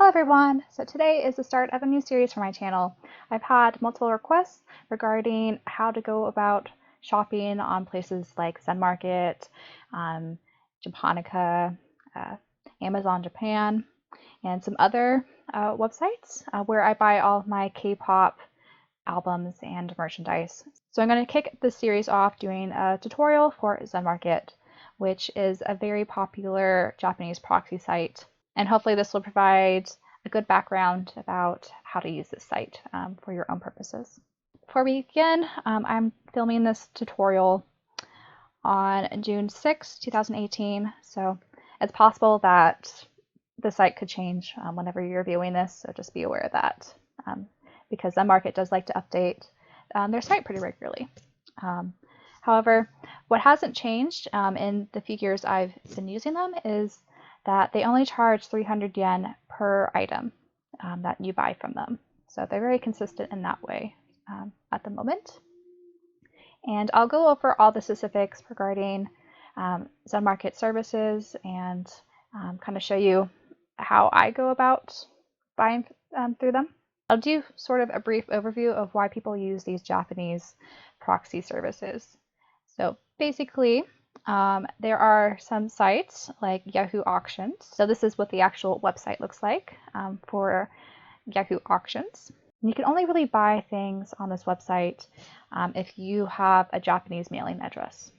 everyone! So today is the start of a new series for my channel. I've had multiple requests regarding how to go about shopping on places like Zenmarket, Japonica, Amazon Japan, and some other websites where I buy all of my K-pop albums and merchandise. So I'm going to kick this series off doing a tutorial for Zenmarket, which is a very popular Japanese proxy site. And hopefully this will provide a good background about how to use this site for your own purposes. Before we begin, I'm filming this tutorial on June 6, 2018, so it's possible that the site could change whenever you're viewing this, so just be aware of that, because Zenmarket does like to update their site pretty regularly. However, what hasn't changed in the few years I've been using them is that they only charge 300 yen per item that you buy from them. So they're very consistent in that way at the moment. And I'll go over all the specifics regarding Zenmarket services and kind of show you how I go about buying through them. I'll do sort of a brief overview of why people use these Japanese proxy services. So basically, there are some sites like Yahoo Auctions. So this is what the actual website looks like for Yahoo Auctions. And you can only really buy things on this website if you have a Japanese mailing address.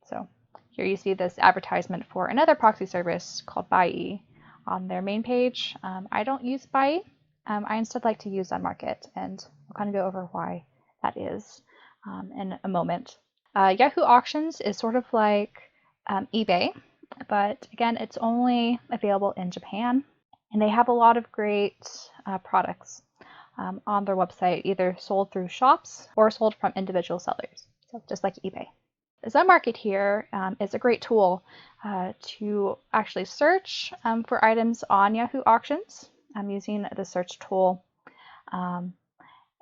So here you see this advertisement for another proxy service called buyout on their main page. I don't use buyout. I instead like to use Zenmarket, and we'll kind of go over why that is in a moment. Yahoo Auctions is sort of like eBay, but again, it's only available in Japan, and they have a lot of great products on their website, either sold through shops or sold from individual sellers, so just like eBay. The Zenmarket here is a great tool to actually search for items on Yahoo Auctions. I'm using the search tool.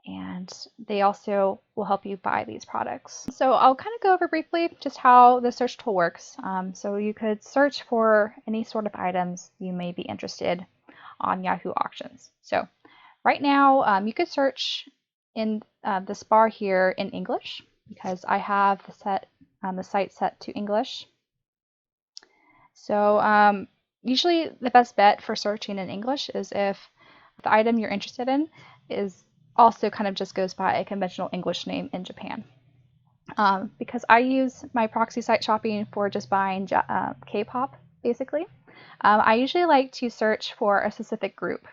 And they also will help you buy these products. So I'll kind of go over briefly just how the search tool works. So you could search for any sort of items you may be interested on Yahoo Auctions. So right now you could search in this bar here in English, because I have the site set to English. So usually the best bet for searching in English is if the item you're interested in is also kind of just goes by a conventional English name in Japan. Because I use my proxy site shopping for just buying K-pop, basically. I usually like to search for a specific group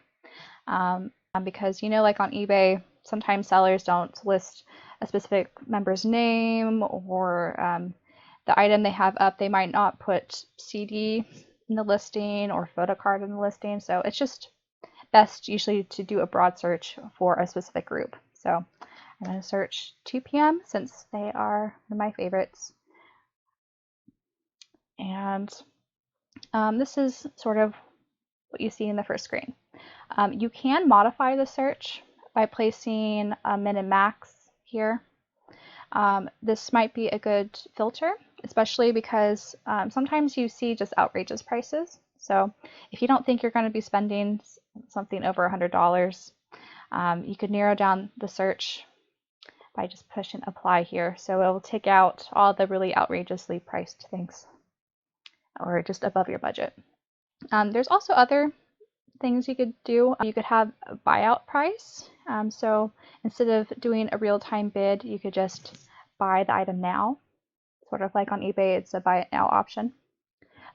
because, you know, like on eBay, sometimes sellers don't list a specific member's name or the item they have up. They might not put CD in the listing or photo card in the listing, so it's just best usually to do a broad search for a specific group. So I'm going to search 2 p.m. since they are one of my favorites. And this is sort of what you see in the first screen. You can modify the search by placing a min and max here. This might be a good filter, especially because sometimes you see just outrageous prices. So if you don't think you're going to be spending something over $100, you could narrow down the search by just pushing apply here. So it will take out all the really outrageously priced things or just above your budget. There's also other things you could do. You could have a buyout price. So instead of doing a real-time bid, you could just buy the item now. Sort of like on eBay, it's a buy it now option.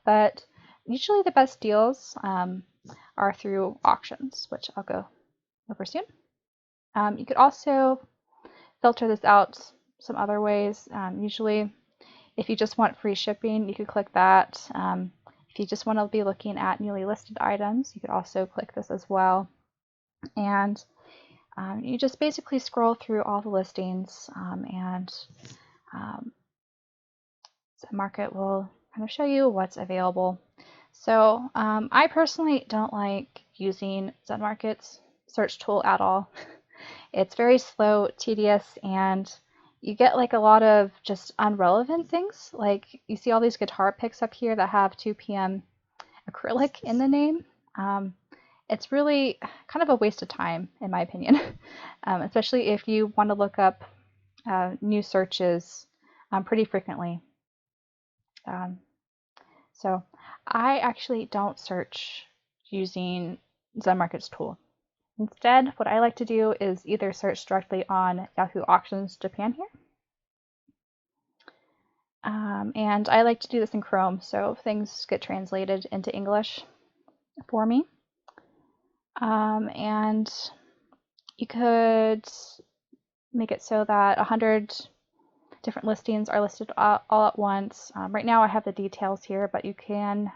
But usually the best deals are through auctions, which I'll go over soon. You could also filter this out some other ways. Usually, if you just want free shipping, you could click that. If you just want to be looking at newly listed items, you could also click this as well. And you just basically scroll through all the listings, and Zenmarket will kind of show you what's available. So I personally don't like using Zenmarket's search tool at all. It's very slow, tedious, and you get like a lot of just irrelevant things. Like you see all these guitar picks up here that have 2 p.m. acrylic in the name. it's really kind of a waste of time, in my opinion, especially if you want to look up new searches pretty frequently. So I actually don't search using Zenmarket's tool. Instead, what I like to do is either search directly on Yahoo Auctions Japan here. And I like to do this in Chrome, so things get translated into English for me. And you could make it so that 100 different listings are listed all at once. Right now I have the details here, but you can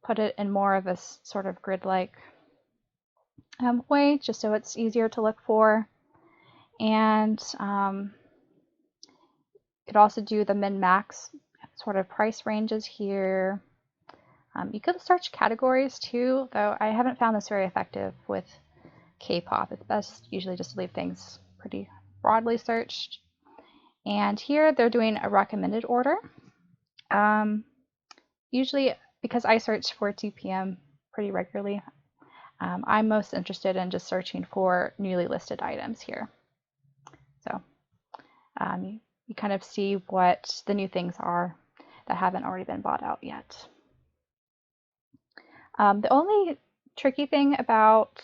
put it in more of a sort of grid-like way, just so it's easier to look for. And you could also do the min-max sort of price ranges here. You could search categories too, though I haven't found this very effective with Kpop. It's best usually just to leave things pretty broadly searched. And here they're doing a recommended order. Usually, because I search for TPM pretty regularly, I'm most interested in just searching for newly listed items here. So you kind of see what the new things are that haven't already been bought out yet. The only tricky thing about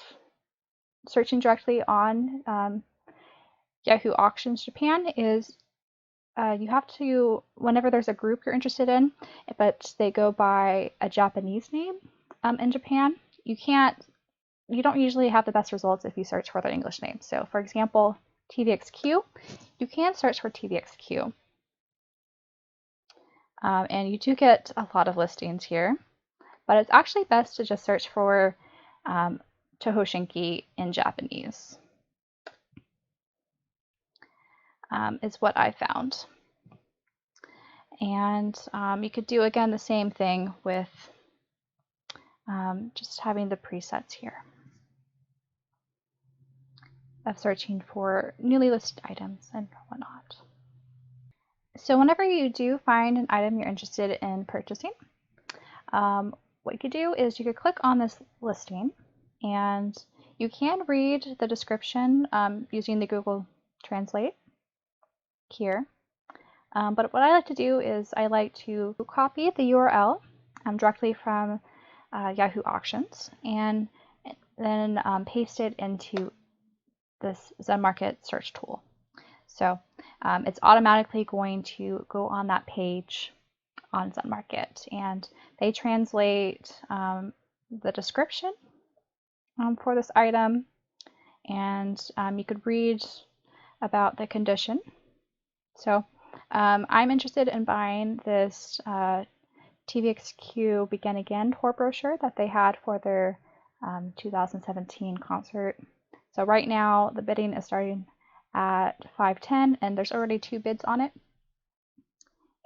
searching directly on Yahoo Auctions Japan is you have to, whenever there's a group you're interested in, but they go by a Japanese name in Japan, you don't usually have the best results if you search for their English name. So for example, TVXQ, you can search for TVXQ. And you do get a lot of listings here, but it's actually best to just search for Tohoshinki in Japanese. Is what I found. And you could do again the same thing with just having the presets here of searching for newly listed items and whatnot. So whenever you do find an item you're interested in purchasing, what you could do is you could click on this listing and you can read the description using the Google Translate here. But what I like to do is I like to copy the URL directly from Yahoo Auctions and then paste it into this Zenmarket search tool. So it's automatically going to go on that page on Zenmarket, and they translate the description for this item, and you could read about the condition. So I'm interested in buying this TVXQ Begin Again tour brochure that they had for their 2017 concert. So right now the bidding is starting at $510 and there's already 2 bids on it.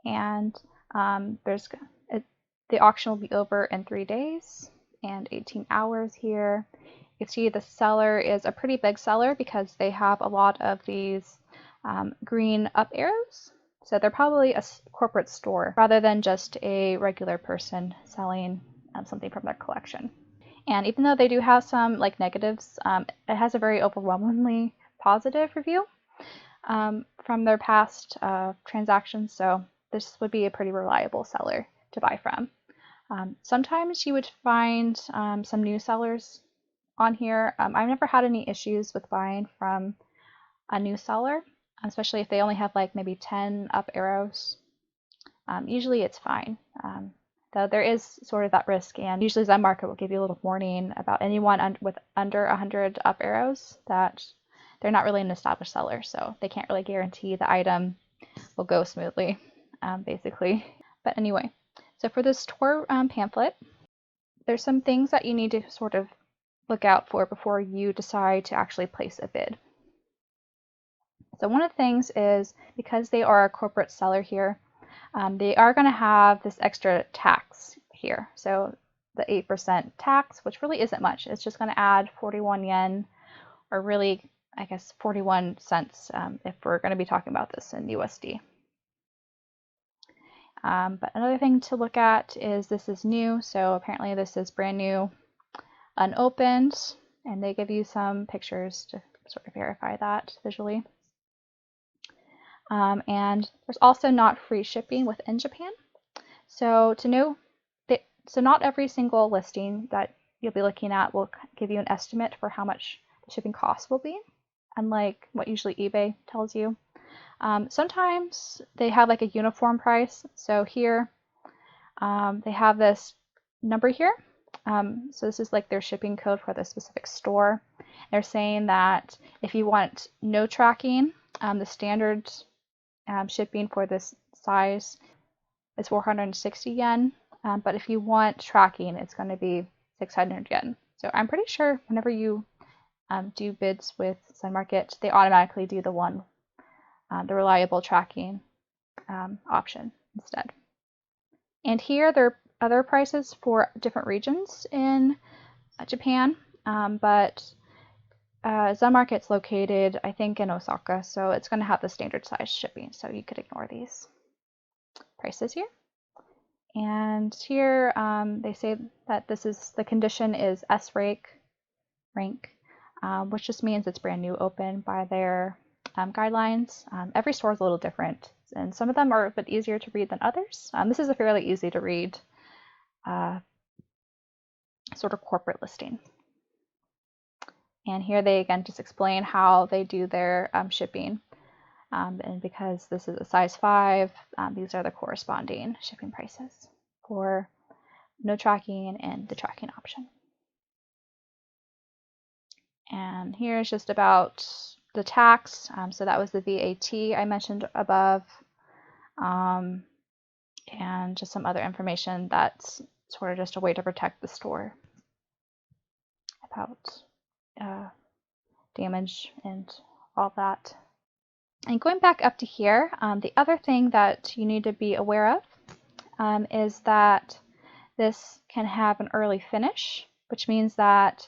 And the auction will be over in 3 days and 18 hours here. You can see the seller is a pretty big seller because they have a lot of these green up arrows. So they're probably a corporate store rather than just a regular person selling something from their collection. And even though they do have some negatives, it has a very overwhelmingly positive review from their past transactions. So this would be a pretty reliable seller to buy from. Sometimes you would find some new sellers on here. I've never had any issues with buying from a new seller, especially if they only have maybe 10 up arrows. Usually it's fine, though there is sort of that risk, and usually Zenmarket will give you a little warning about anyone with under 100 up arrows that they're not really an established seller, so they can't really guarantee the item will go smoothly, basically. But anyway, so for this tour pamphlet, there's some things that you need to sort of look out for before you decide to actually place a bid. So one of the things is, because they are a corporate seller here, they are going to have this extra tax here. So the 8% tax, which really isn't much. It's just going to add 41 yen, or really, I guess, 41 cents if we're going to be talking about this in USD. But another thing to look at is this is new, so apparently this is brand new, unopened, and they give you some pictures to sort of verify that visually. And there's also not free shipping within Japan. So to know that, so not every single listing that you'll be looking at will give you an estimate for how much the shipping cost will be, unlike what usually eBay tells you. Sometimes they have like a uniform price. So here they have this number here. So this is like their shipping code for the specific store. They're saying that if you want no tracking, the standard shipping for this size is 460 yen. But if you want tracking, it's going to be 600 yen. So I'm pretty sure whenever you do bids with Zenmarket, they automatically do the reliable tracking option instead. And here there are other prices for different regions in Japan, but Zenmarket's located, I think, in Osaka, so it's going to have the standard size shipping, so you could ignore these prices here. And here they say that the condition is S rank, which just means it's brand new, open by their guidelines. Every store is a little different, and some of them are a bit easier to read than others. This is a fairly easy to read sort of corporate listing. And here they again just explain how they do their shipping. And because this is a size 5, these are the corresponding shipping prices for no tracking and the tracking option. And here is just about the tax. So that was the VAT I mentioned above. And just some other information that's sort of just a way to protect the store about damage and all that. And going back up to here, the other thing that you need to be aware of is that this can have an early finish, which means that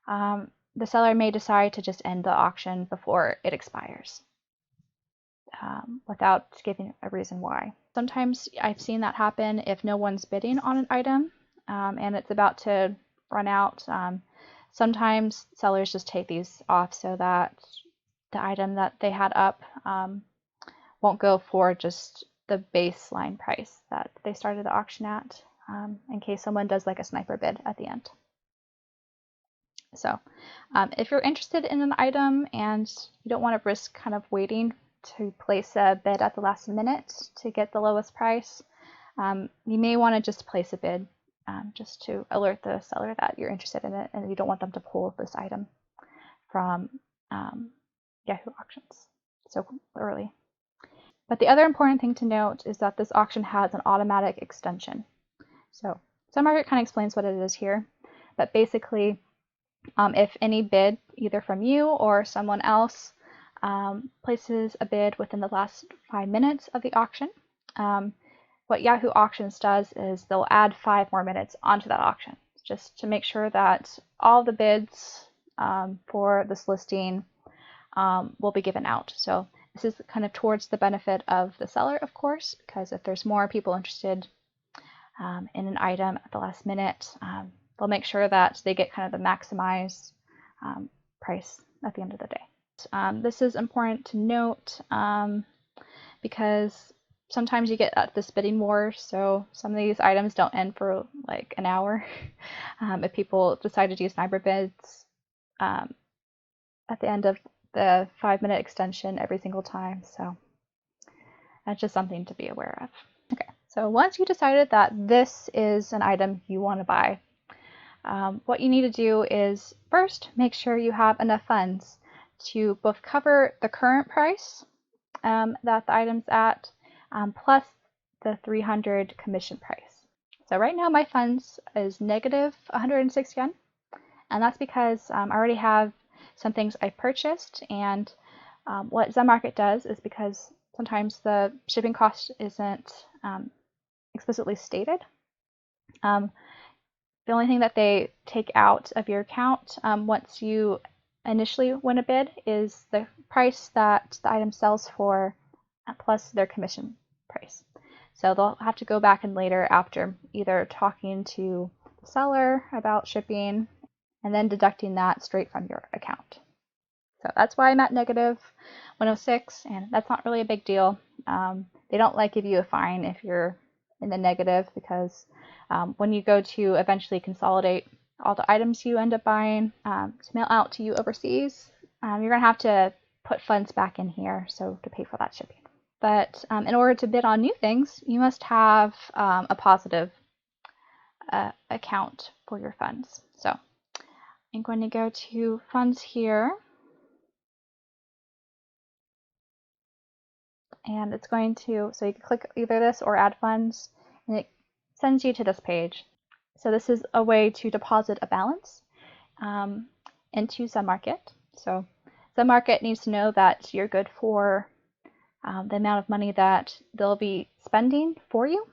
the seller may decide to just end the auction before it expires without giving a reason why. Sometimes I've seen that happen if no one's bidding on an item and it's about to run out. Sometimes sellers just take these off so that the item that they had up won't go for just the baseline price that they started the auction at, in case someone does like a sniper bid at the end. So if you're interested in an item and you don't want to risk kind of waiting to place a bid at the last minute to get the lowest price, you may want to just place a bid just to alert the seller that you're interested in it and you don't want them to pull this item from Yahoo Auctions so early. But the other important thing to note is that this auction has an automatic extension. So Zenmarket kind of explains what it is here, but basically if any bid, either from you or someone else, places a bid within the last 5 minutes of the auction, what Yahoo Auctions does is they'll add 5 more minutes onto that auction, just to make sure that all the bids for this listing will be given out. So this is kind of towards the benefit of the seller, of course, because if there's more people interested in an item at the last minute, they'll make sure that they get kind of the maximized price at the end of the day. This is important to note because sometimes you get at this bidding war, so some of these items don't end for like an hour. If people decide to do sniper bids at the end of the 5-minute extension every single time, so that's just something to be aware of. Okay, so once you decided that this is an item you want to buy, what you need to do is first make sure you have enough funds to both cover the current price that the item's at, plus the 300 commission price. So right now my funds is negative 106 yen, and that's because I already have some things I purchased, and what Zenmarket does is because sometimes the shipping cost isn't explicitly stated. The only thing that they take out of your account once you initially win a bid is the price that the item sells for plus their commission price. So they'll have to go back in later after either talking to the seller about shipping and then deducting that straight from your account. So that's why I'm at negative 106, and that's not really a big deal. They don't like give you a fine if you're in the negative, because when you go to eventually consolidate all the items you end up buying to mail out to you overseas, you're going to have to put funds back in here so to pay for that shipping. But in order to bid on new things, you must have a positive account for your funds. So I'm going to go to funds here, and it's going to, so you can click either this or add funds, and it sends you to this page. So this is a way to deposit a balance into Zenmarket. So Zenmarket needs to know that you're good for the amount of money that they'll be spending for you.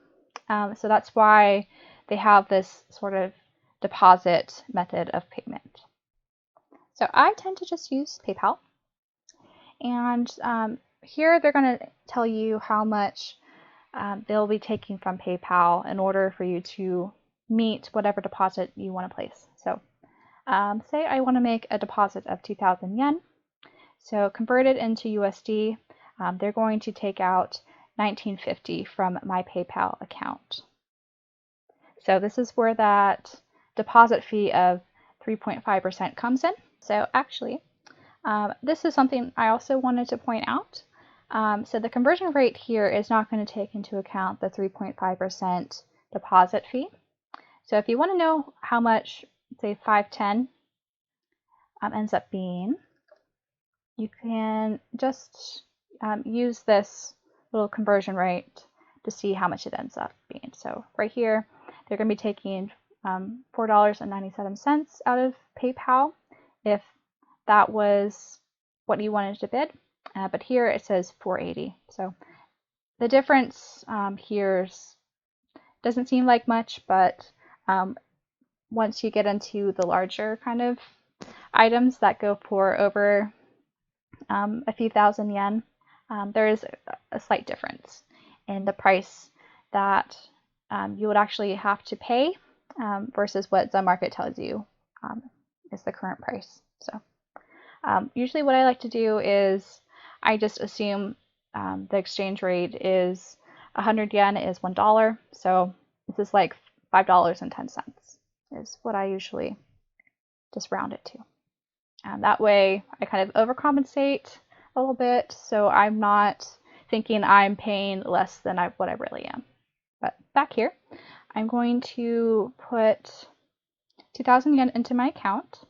So that's why they have this sort of deposit method of payment. So I tend to just use PayPal. And here they're going to tell you how much they'll be taking from PayPal in order for you to meet whatever deposit you want to place. So say I want to make a deposit of 2,000 yen. So converted into USD, they're going to take out 1950 from my PayPal account. So this is where that deposit fee of 3.5% comes in. So actually, this is something I also wanted to point out. So the conversion rate here is not going to take into account the 3.5% deposit fee. So if you want to know how much, say, 510 ends up being, you can just use this little conversion rate to see how much it ends up being. So right here, they're going to be taking $4.97 out of PayPal if that was what you wanted to bid. But here it says 480. So the difference here doesn't seem like much, but once you get into the larger kind of items that go for over a few thousand yen, there is a slight difference in the price that you would actually have to pay versus what Zenmarket tells you is the current price. So usually what I like to do is I just assume the exchange rate is 100 yen is $1. So this is like $5.10 is what I usually just round it to. That way I kind of overcompensate a little bit, so I'm not thinking I'm paying less than what I really am. But back here, I'm going to put 2,000 yen into my account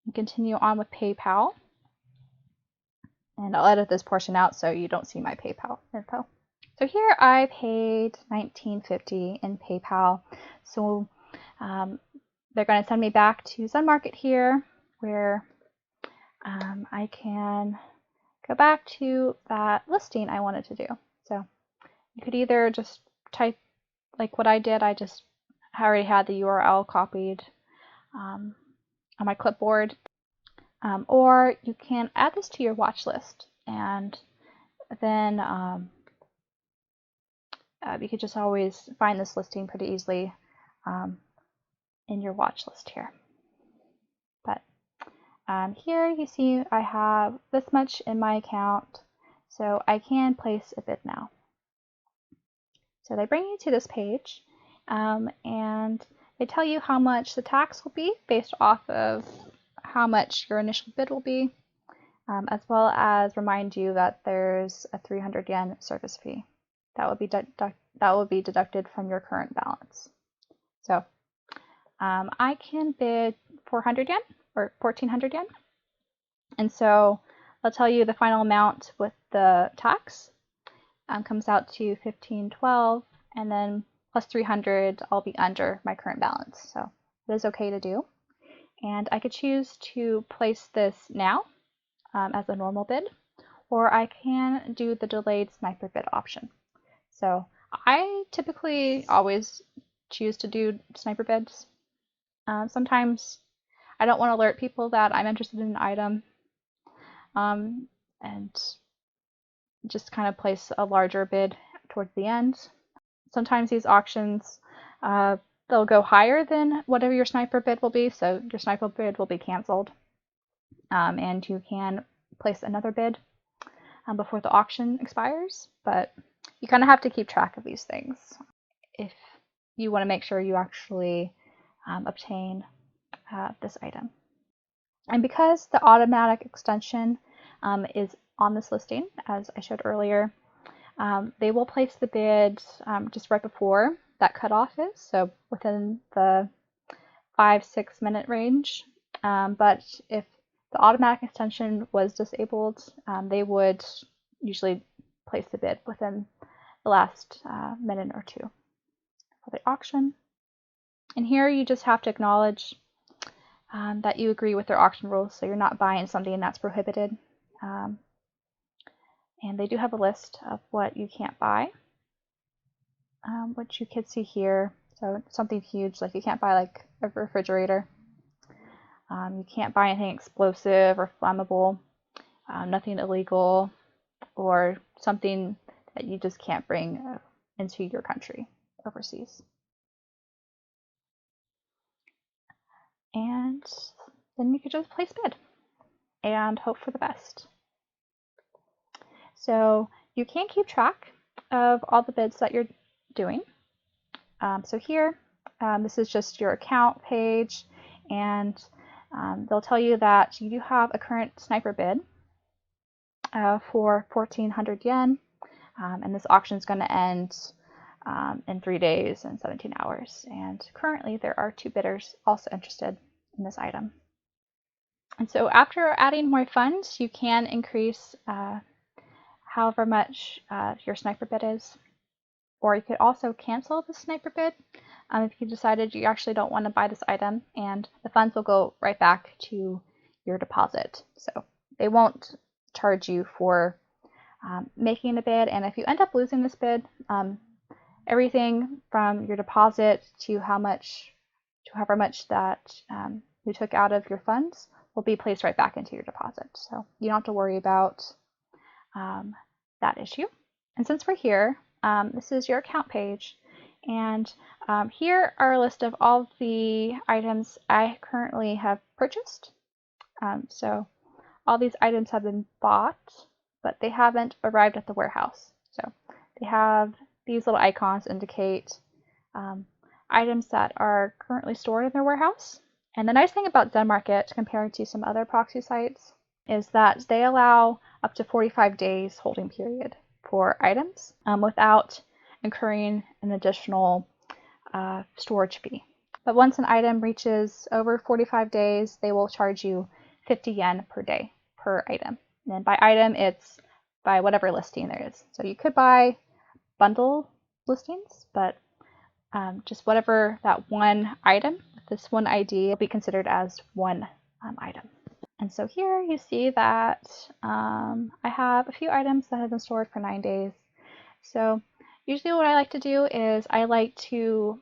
and continue on with PayPal. And I'll edit this portion out so you don't see my PayPal info. So here I paid $19.50 in PayPal. So they're going to send me back to Zenmarket here, where I can go back to that listing I wanted to do. So you could either just type like what I did. I just already had the URL copied on my clipboard. Or you can add this to your watch list, and then you could just always find this listing pretty easily in your watch list here. But here you see I have this much in my account, so I can place a bid now. So they bring you to this page, and they tell you how much the tax will be based off of how much your initial bid will be, as well as remind you that there's a 300 yen service fee that will be deducted from your current balance. So I can bid 400 yen or 1,400 yen, and so I'll tell you the final amount with the tax comes out to 1,512, and then plus 300, I'll be under my current balance. So it is okay to do. And I could choose to place this now as a normal bid, or I can do the delayed sniper bid option. So I typically always choose to do sniper bids. Sometimes I don't want to alert people that I'm interested in an item, and just kind of place a larger bid towards the end. Sometimes these auctions, they'll go higher than whatever your sniper bid will be, so your sniper bid will be canceled, and you can place another bid before the auction expires, but you kind of have to keep track of these things if you want to make sure you actually obtain this item. And because the automatic extension is on this listing, as I showed earlier, they will place the bid just right before that cutoff is, so within the 5-6 minute range. But if the automatic extension was disabled, they would usually place the bid within the last minute or two for the auction. And here you just have to acknowledge that you agree with their auction rules, so you're not buying something that's prohibited. And they do have a list of what you can't buy, which you can see here. So something huge, like you can't buy like a refrigerator. You can't buy anything explosive or flammable, nothing illegal, or something that you just can't bring into your country overseas. And then you could just place bid and hope for the best. So you can keep track of all the bids that you're doing. So here, this is just your account page, and they'll tell you that you do have a current sniper bid for 1,400 yen, and this auction is going to end in 3 days and 17 hours. And currently there are 2 bidders also interested in this item. And so after adding more funds, you can increase however much your sniper bid is. Or you could also cancel the sniper bid if you decided you actually don't want to buy this item, and the funds will go right back to your deposit. So they won't charge you for making a bid, and if you end up losing this bid, everything from your deposit to however much that you took out of your funds will be placed right back into your deposit. So you don't have to worry about that issue. And since we're here, this is your account page, and here are a list of all the items I currently have purchased. So all these items have been bought, but they haven't arrived at the warehouse. So they have these little icons indicate items that are currently stored in their warehouse. And the nice thing about Zenmarket compared to some other proxy sites is that they allow up to 45 days holding period for items without incurring an additional storage fee. But once an item reaches over 45 days, they will charge you 50 yen per day per item. And then by item, it's by whatever listing there is. So you could buy bundle listings, but just whatever that one item, this one ID, will be considered as one item. And so here you see that I have a few items that have been stored for 9 days. So usually what I like to do is I like to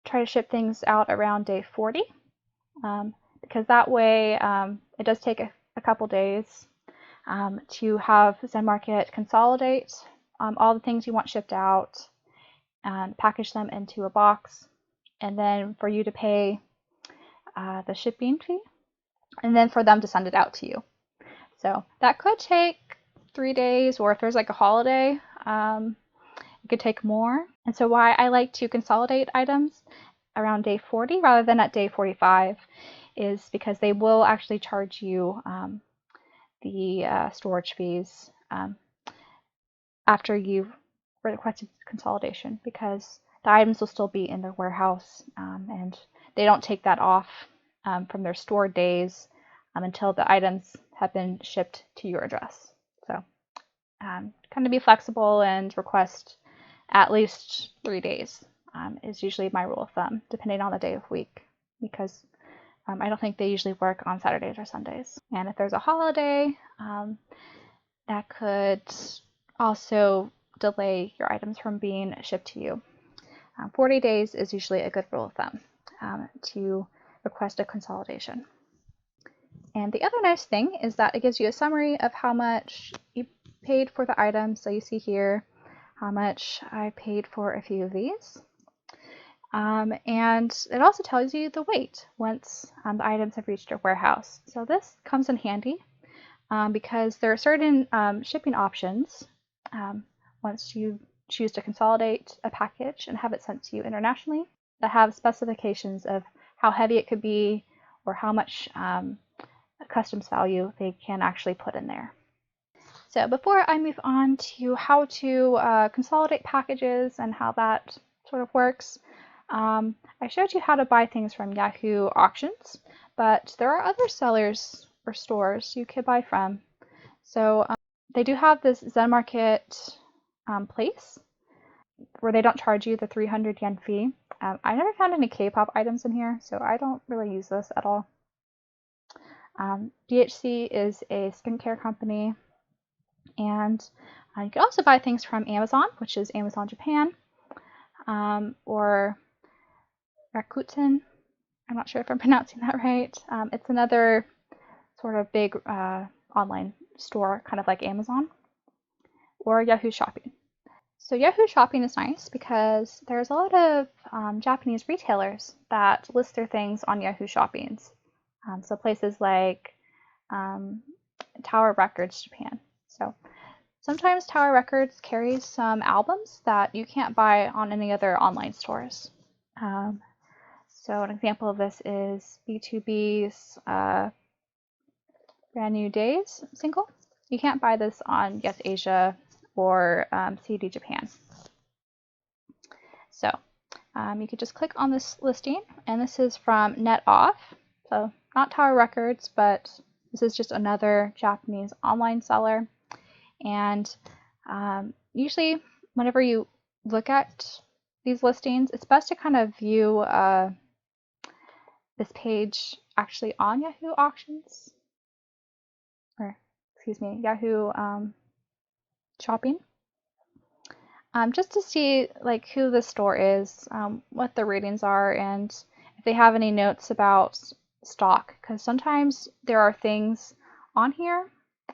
try to ship things out around day 40, because that way it does take a couple days to have Zenmarket consolidate all the things you want shipped out and package them into a box, and then for you to pay the shipping fee, and then for them to send it out to you. So that could take 3 days, or if there's like a holiday, it could take more. And so why I like to consolidate items around day 40 rather than at day 45 is because they will actually charge you the storage fees after you've requested consolidation, because the items will still be in their warehouse, and they don't take that off from their stored days until the items have been shipped to your address. So kind of be flexible and request at least 3 days is usually my rule of thumb, depending on the day of week, because I don't think they usually work on Saturdays or Sundays. And if there's a holiday, that could also delay your items from being shipped to you. 40 days is usually a good rule of thumb to request a consolidation. And the other nice thing is that it gives you a summary of how much you paid for the item. So you see here how much I paid for a few of these. And it also tells you the weight once the items have reached your warehouse. So this comes in handy because there are certain shipping options once you choose to consolidate a package and have it sent to you internationally that have specifications of how heavy it could be or how much customs value they can actually put in there. So before I move on to how to consolidate packages and how that sort of works, I showed you how to buy things from Yahoo Auctions, but there are other sellers or stores you could buy from. So they do have this Zenmarket place where they don't charge you the 300 yen fee. I never found any Kpop items in here, so I don't really use this at all. DHC is a skincare company, and you can also buy things from Amazon, which is Amazon Japan, or Rakuten. I'm not sure if I'm pronouncing that right. It's another sort of big online store, kind of like Amazon, or Yahoo Shopping. So Yahoo Shopping is nice because there's a lot of Japanese retailers that list their things on Yahoo Shoppings. So places like Tower Records Japan. So sometimes Tower Records carries some albums that you can't buy on any other online stores. So an example of this is B2B's Brand New Days single. You can't buy this on Yes Asia or CD Japan. So you could just click on this listing, and this is from Net Off. So not Tower Records, but this is just another Japanese online seller. And usually whenever you look at these listings, it's best to kind of view this page actually on Yahoo Auctions, or excuse me, Yahoo Shopping, just to see like who the store is, what the ratings are, and if they have any notes about stock, because sometimes there are things on here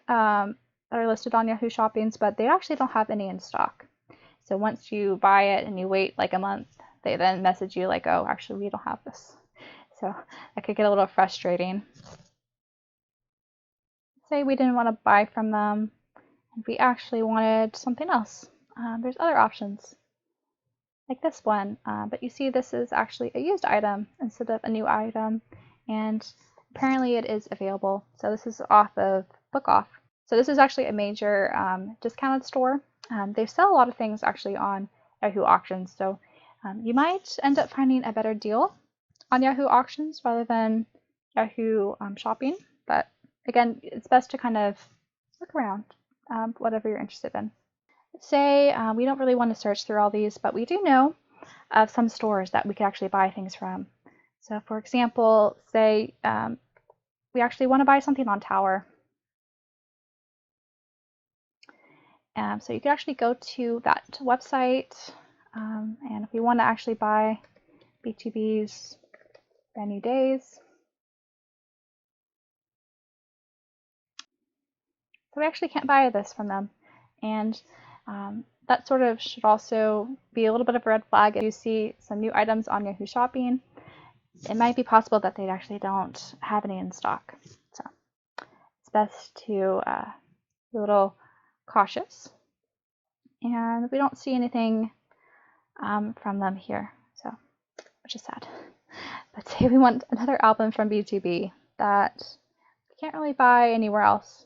that are listed on Yahoo Shoppings, but they actually don't have any in stock. So once you buy it and you wait like a month, they then message you like, oh, actually we don't have this. So that could get a little frustrating. Say we didn't want to buy from them and we actually wanted something else. There's other options like this one, but you see this is actually a used item instead of a new item, and apparently it is available. So this is off of Book Off. So this is actually a major discounted store. They sell a lot of things actually on Yahoo Auctions, so you might end up finding a better deal on Yahoo Auctions rather than Yahoo Shopping. But again, it's best to kind of look around, whatever you're interested in. Say we don't really want to search through all these, but we do know of some stores that we could actually buy things from. So for example, say we actually want to buy something on Tower. So you could actually go to that website, and if we want to actually buy B2B's Brand New Days, so we actually can't buy this from them, and that sort of should also be a little bit of a red flag. If you see some new items on Yahoo Shopping, it might be possible that they actually don't have any in stock. So it's best to be a little cautious. And we don't see anything from them here, so which is sad. But say we want another album from B2B that we can't really buy anywhere else.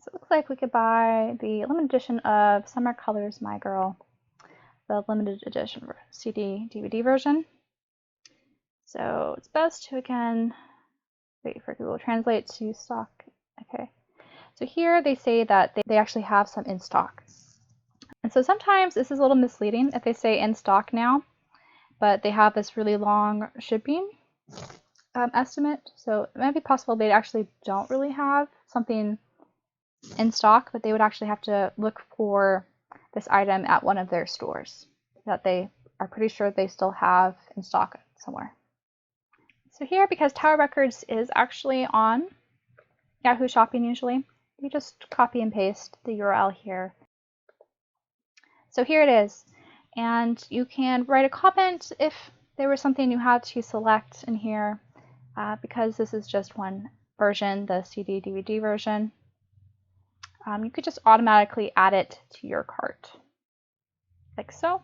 So it looks like we could buy the limited edition of Summer Colors My Girl, the limited edition CD DVD version. So it's best to again wait for Google Translate to stock. Okay, so here they say that they actually have some in stock. And so sometimes this is a little misleading if they say in stock now, but they have this really long shipping estimate. So it might be possible they actually don't really have something in stock, but they would actually have to look for this item at one of their stores that they are pretty sure they still have in stock somewhere. So here, because Tower Records is actually on Yahoo Shopping usually, you just copy and paste the URL here. So here it is. And you can write a comment if there was something you had to select in here, because this is just one version, the CD DVD version. You could just automatically add it to your cart, like so.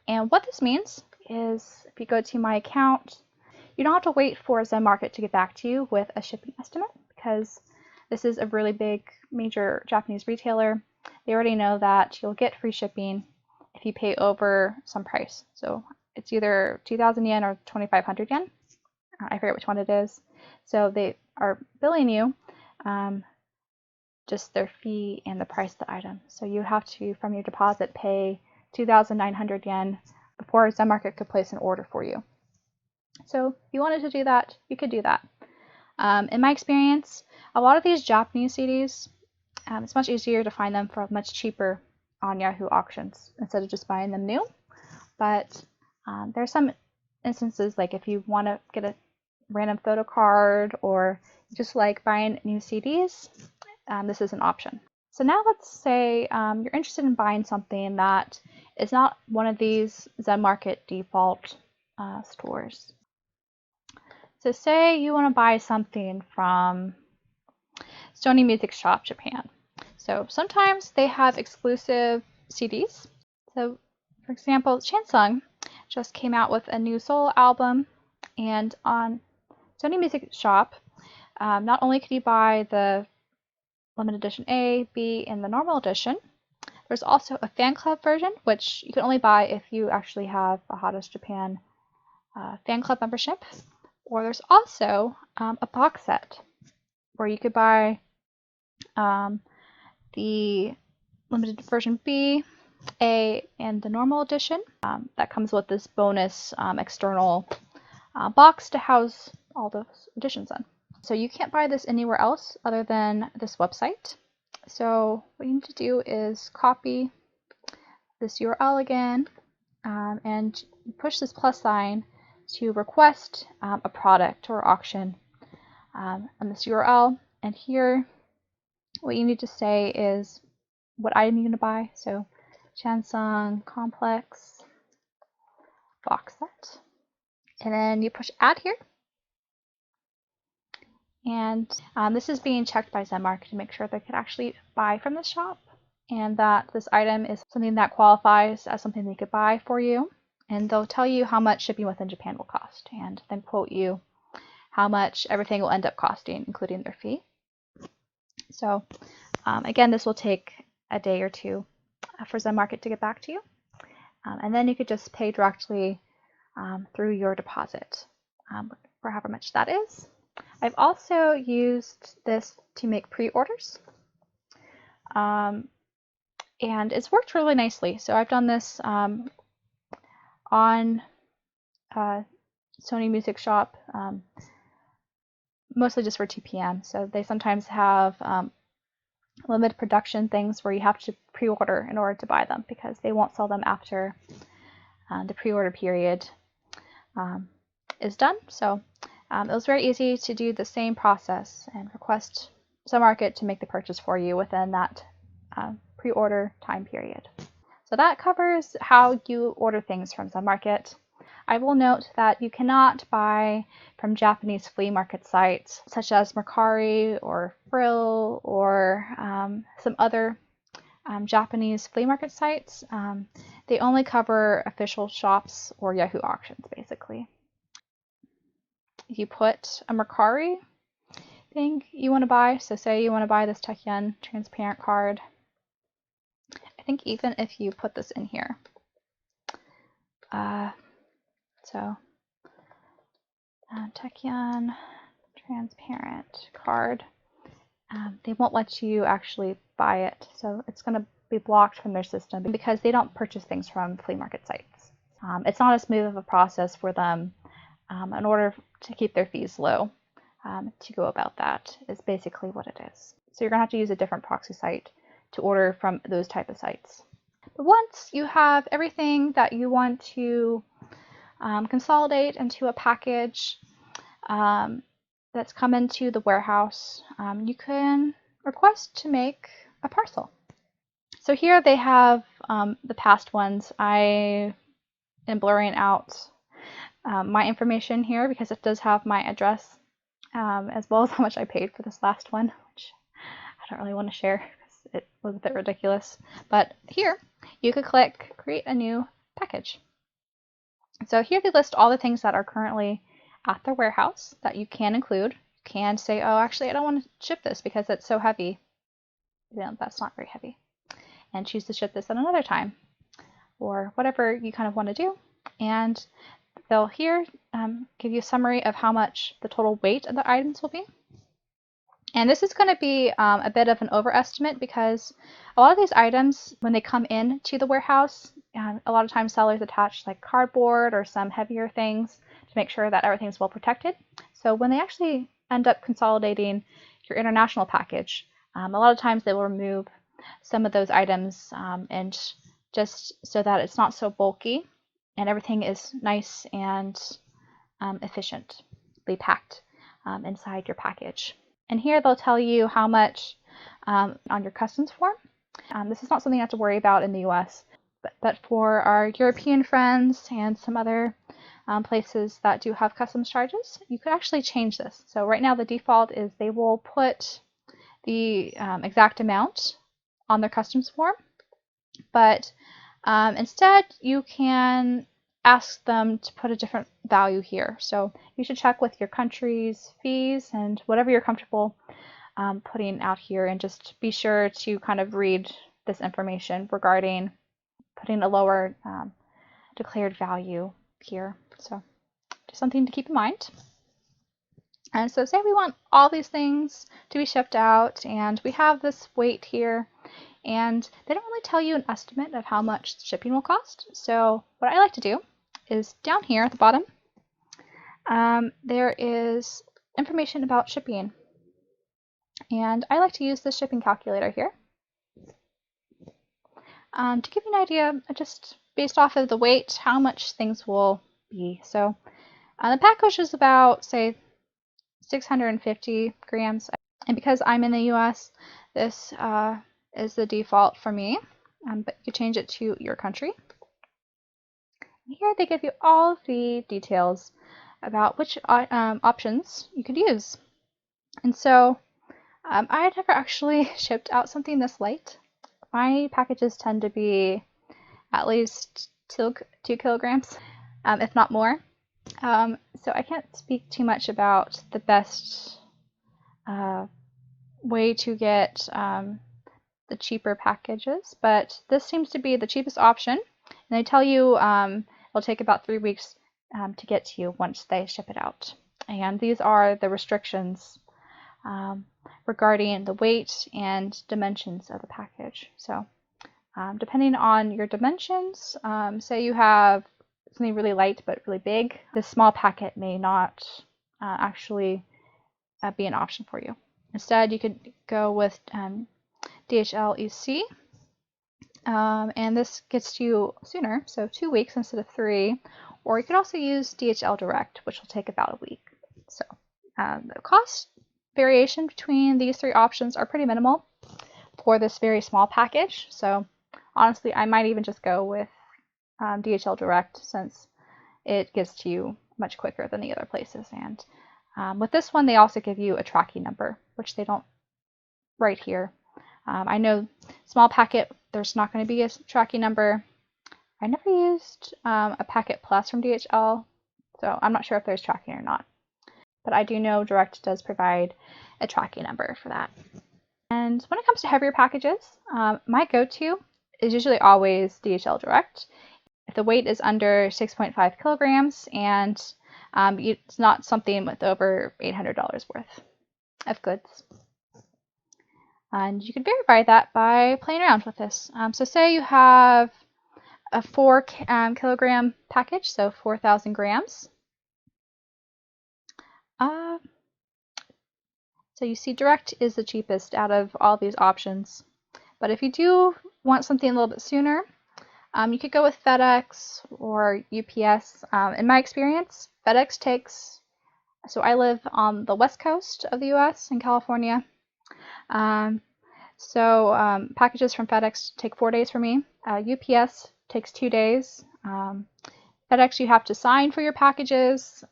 And what this means is if you go to my account, you don't have to wait for Zenmarket to get back to you with a shipping estimate, because this is a really big, major Japanese retailer. They already know that you'll get free shipping if you pay over some price. So it's either 2,000 yen or 2,500 yen. I forget which one it is. So they are billing you just their fee and the price of the item. So you have to, from your deposit, pay 2,900 yen before Zenmarket could place an order for you. So if you wanted to do that, you could do that. In my experience, a lot of these Japanese CDs, it's much easier to find them for much cheaper on Yahoo Auctions instead of just buying them new. But there are some instances, like if you want to get a random photo card or just like buying new CDs, this is an option. So now let's say you're interested in buying something that is not one of these Zenmarket default stores. So say you want to buy something from Sony Music Shop Japan. So sometimes they have exclusive CDs. So for example, Shansung just came out with a new solo album, and on Sony Music Shop, not only could you buy the limited edition A, B, and the normal edition, there's also a fan club version, which you can only buy if you actually have a Hottest Japan fan club membership. Or there's also a box set where you could buy the limited version B, A, and the normal edition. That comes with this bonus external box to house all those editions in. So you can't buy this anywhere else other than this website. So what you need to do is copy this URL again and push this plus sign to request a product or auction on this URL. And here, what you need to say is what item you're going to buy. So Shansung Complex box set. And then you push add here. And this is being checked by Zenmarket to make sure they could actually buy from the shop and that this item is something that qualifies as something they could buy for you. And they'll tell you how much shipping within Japan will cost and then quote you how much everything will end up costing, including their fee. So again, this will take a day or two for Zenmarket to get back to you. And then you could just pay directly through your deposit for however much that is. I've also used this to make pre-orders. And it's worked really nicely. So I've done this on Sony Music Shop, mostly just for 2 p.m. So they sometimes have limited production things where you have to pre-order in order to buy them because they won't sell them after the pre-order period is done. So it was very easy to do the same process and request Zenmarket to make the purchase for you within that pre-order time period. So that covers how you order things from Zenmarket. I will note that you cannot buy from Japanese flea market sites such as Mercari or Frill or some other Japanese flea market sites. They only cover official shops or Yahoo Auctions, basically. If you put a Mercari thing you want to buy, so say you want to buy this Taekyon transparent card, I think even if you put this in here, Taekyon transparent card, they won't let you actually buy it, so it's going to be blocked from their system because they don't purchase things from flea market sites. It's not as smooth of a process for them in order to keep their fees low. To go about that is basically what it is. So you're going to have to use a different proxy site to order from those type of sites. But once you have everything that you want to consolidate into a package that's come into the warehouse, you can request to make a parcel. So here they have the past ones. I am blurring out my information here because it does have my address as well as how much I paid for this last one, which I don't really want to share because it was a bit ridiculous. But here you could click create a new package. So here they list all the things that are currently at their warehouse that you can include. You can say, oh, actually, I don't want to ship this because it's so heavy. That's not very heavy. And choose to ship this at another time or whatever you kind of want to do. And they'll here give you a summary of how much the total weight of the items will be. And this is going to be a bit of an overestimate because a lot of these items, when they come in to the warehouse, a lot of times sellers attach like cardboard or some heavier things to make sure that everything's well protected. So when they actually end up consolidating your international package, a lot of times they will remove some of those items and just so that it's not so bulky and everything is nice and efficiently packed inside your package. And here they'll tell you how much on your customs form. This is not something you have to worry about in the US, but for our European friends and some other places that do have customs charges, you could actually change this. So right now the default is they will put the exact amount on their customs form, but instead you can ask them to put a different value here. So you should check with your country's fees and whatever you're comfortable putting out here, and just be sure to kind of read this information regarding putting a lower declared value here. So just something to keep in mind. And so say we want all these things to be shipped out and we have this weight here, and they don't really tell you an estimate of how much shipping will cost. So what I like to do is down here at the bottom, there is information about shipping. And I like to use the shipping calculator here to give you an idea, just based off of the weight, how much things will be. So the package is about, say, 650 grams. And because I'm in the US, this is the default for me, but you change it to your country. Here they give you all of the details about which options you could use. And so I had never actually shipped out something this light. My packages tend to be at least 2 kilograms, if not more. So I can't speak too much about the best way to get the cheaper packages, but this seems to be the cheapest option. And they tell you it'll take about 3 weeks to get to you once they ship it out. And these are the restrictions regarding the weight and dimensions of the package. So depending on your dimensions, say you have something really light but really big, this small packet may not actually be an option for you. Instead, you could go with DHL EC, and this gets to you sooner, so 2 weeks instead of 3. Or you could also use DHL Direct, which will take about a week. So the cost variation between these 3 options are pretty minimal for this very small package. So honestly, I might even just go with DHL Direct since it gets to you much quicker than the other places. And with this one, they also give you a tracking number, which they don't write here. I know small packet, there's not going to be a tracking number. I never used a Packet Plus from DHL, so I'm not sure if there's tracking or not. But I do know Direct does provide a tracking number for that. And when it comes to heavier packages, my go-to is usually always DHL Direct. If the weight is under 6.5 kilograms and it's not something with over $800 worth of goods. And you can verify that by playing around with this. So say you have a 4 kilogram package, so 4,000 grams. So you see Direct is the cheapest out of all these options. But if you do want something a little bit sooner, you could go with FedEx or UPS. In my experience, FedEx takes, so I live on the west coast of the US in California. So packages from FedEx take 4 days for me. UPS takes 2 days. FedEx, you have to sign for your packages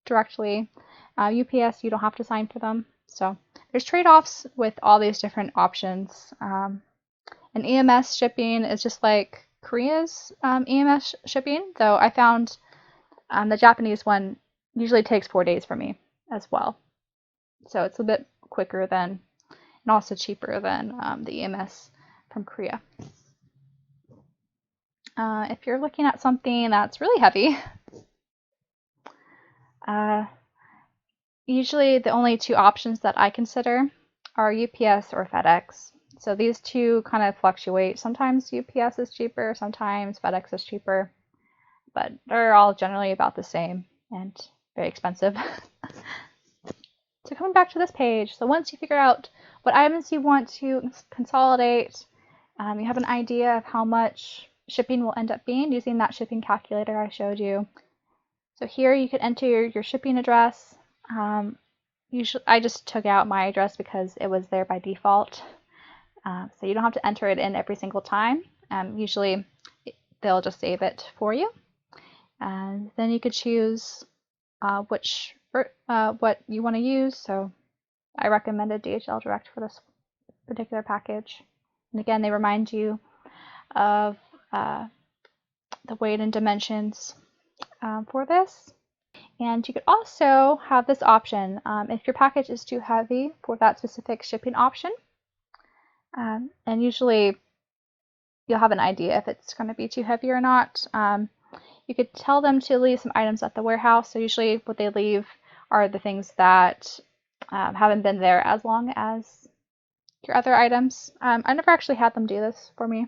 directly. UPS, you don't have to sign for them. So there's trade-offs with all these different options. And EMS shipping is just like Korea's EMS shipping, though I found the Japanese one usually takes 4 days for me as well. So it's a bit quicker than, and also cheaper than the EMS from Korea. If you're looking at something that's really heavy, usually the only two options that I consider are UPS or FedEx. So these two kind of fluctuate. Sometimes UPS is cheaper, sometimes FedEx is cheaper, but they're all generally about the same and very expensive. So coming back to this page, so once you figure out what items you want to consolidate, you have an idea of how much shipping will end up being using that shipping calculator I showed you. So here you can enter your shipping address. Usually, I just took out my address because it was there by default. So you don't have to enter it in every single time. Usually they'll just save it for you. And then you could choose what you want to use. So I recommended DHL Direct for this particular package. And again, they remind you of the weight and dimensions for this. And you could also have this option if your package is too heavy for that specific shipping option. And usually you'll have an idea if it's going to be too heavy or not. You could tell them to leave some items at the warehouse. So usually what they leave are the things that haven't been there as long as your other items. I never actually had them do this for me,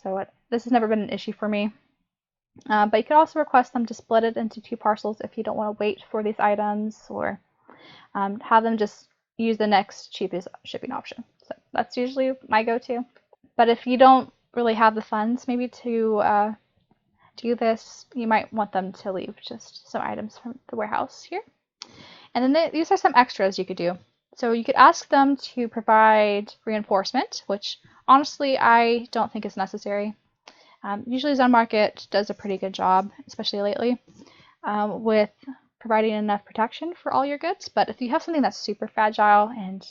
so this has never been an issue for me. But you could also request them to split it into 2 parcels if you don't want to wait for these items, or have them just use the next cheapest shipping option. So that's usually my go-to. But if you don't really have the funds maybe to do this, you might want them to leave just some items from the warehouse here. And then these are some extras you could do. So you could ask them to provide reinforcement, which honestly I don't think is necessary. Usually Zenmarket does a pretty good job, especially lately, with providing enough protection for all your goods. But if you have something that's super fragile and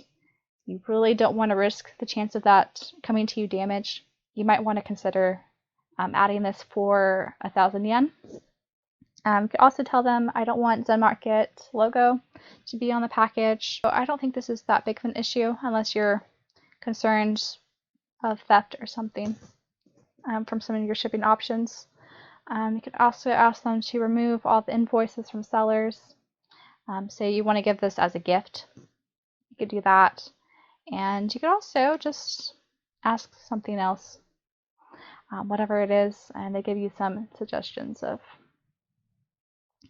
you really don't want to risk the chance of that coming to you damaged, you might want to consider adding this for 1,000 yen. You could also tell them, I don't want Zenmarket logo to be on the package. So I don't think this is that big of an issue unless you're concerned of theft or something from some of your shipping options. You could also ask them to remove all the invoices from sellers. Say you want to give this as a gift. You could do that. And you could also just ask something else, whatever it is, and they give you some suggestions of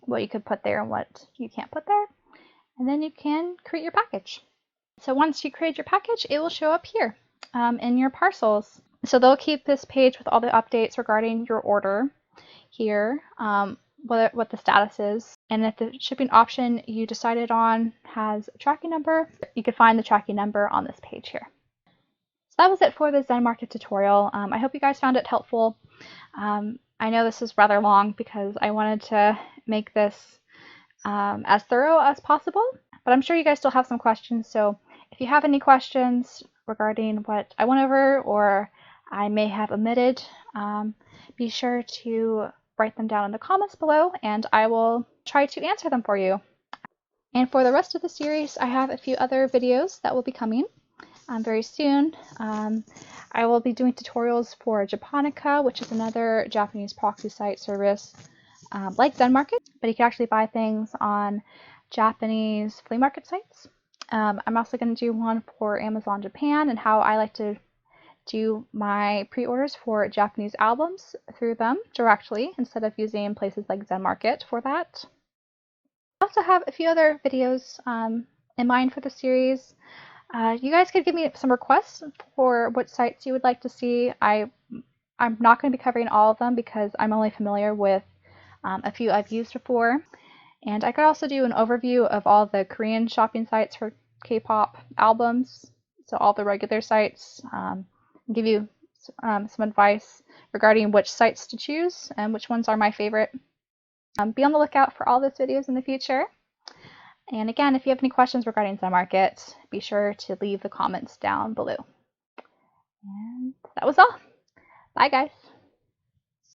what you could put there and what you can't put there. And then you can create your package. So once you create your package, it will show up here in your parcels. So they'll keep this page with all the updates regarding your order here, what the status is. And if the shipping option you decided on has a tracking number, you can find the tracking number on this page here. So that was it for the Zenmarket tutorial. I hope you guys found it helpful. I know this is rather long because I wanted to make this as thorough as possible, but I'm sure you guys still have some questions. So if you have any questions regarding what I went over or I may have omitted, be sure to write them down in the comments below and I will try to answer them for you. And for the rest of the series, I have a few other videos that will be coming very soon. I will be doing tutorials for Japonica, which is another Japanese proxy site service like Zenmarket, but you can actually buy things on Japanese flea market sites. I'm also going to do one for Amazon Japan and how I like to do my pre-orders for Japanese albums through them directly instead of using places like Zenmarket for that. I also have a few other videos in mind for the series. You guys could give me some requests for what sites you would like to see. I'm not going to be covering all of them because I'm only familiar with a few I've used before. And I could also do an overview of all the Korean shopping sites for K-pop albums. so all the regular sites, give you some advice regarding which sites to choose and which ones are my favorite. Be on the lookout for all those videos in the future. And again, if you have any questions regarding Zenmarket, be sure to leave the comments down below. And that was all. Bye, guys.